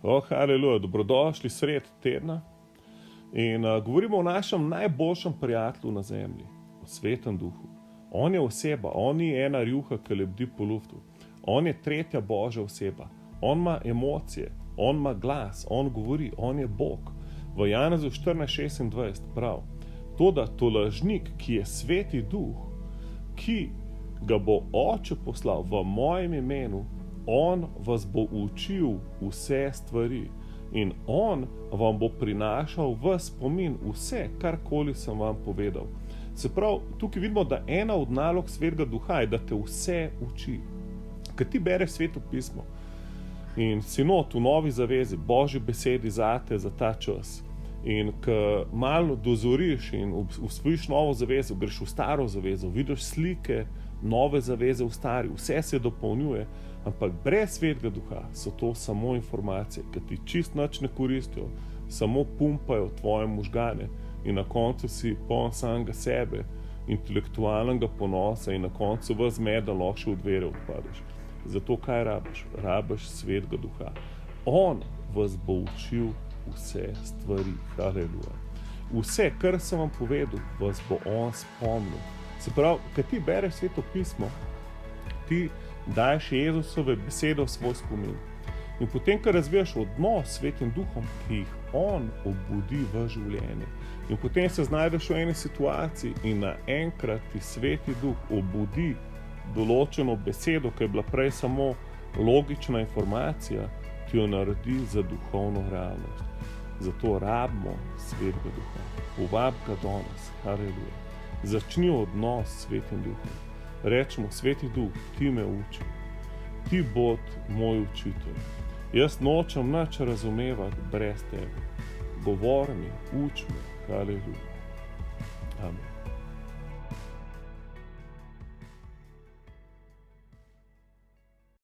Haleluja, dobrodošli sred tedna. In govorimo o našem najboljšem prijatelju na zemlji, o Svetem Duhu. On je oseba, on ni ena rjuha, ki lebdi po luftu. On je tretja Božja oseba. On ima emocije, on ima glas, on govori, on je Bog. V Janezu 14:26 prav. Toda tolažnik, ki je Sveti Duh, ki ga bo Oče poslal v mojem imenu, on vas bo učil vse stvari in on vam bo prinašal v spomin vse, karkoli sem vam povedal. Se pravi, tukaj vidimo, da ena od nalog Svetega Duha je, da te vse uči. Kad ti bereš Sveto pismo in si not v novi zavezi, Božji besedi zate za ta čas, in ko malo dozoriš in usvojiš novo zavezo, greš v staro zavezo, vidiš slike nove zaveze v stari, vse se dopolnjuje, ampak brez Svetega Duha so to samo informacije, ki ti čist nič ne koristijo, samo pumpajo tvoje možgane in na koncu si poln samega sebe, intelektualnega ponosa in na koncu v zmeda lahko še od vere odpadeš. Zato kaj rabiš? Rabiš Svetega Duha. On vas bo učil vse stvari. Haleluja. Vse, kar sem vam povedal, vas bo on spomnil. Se pravi, kad ti bereš Sveto pismo, ti daješ Jezusove besede v svoj spomin. In potem, ko razvijaš odnos s Svetim Duhom, ki jih on obudi v življenje. In potem se znajdeš v eni situaciji in naenkrat ti Sveti Duh obudi določeno besedo, ki je bila prej samo logična informacija, ti jo naredi za duhovno realnost. Zato rabimo Svetega Duha. Povabi ga danes. Haleluja. Začni odnos s Svetim Duhom. Rečemo, Sveti Duh, ti me uči. Ti bod moj učitelj. Jaz nočem nič razumevati brez tebe. Govor mi, uči me. Haleluja. Amen.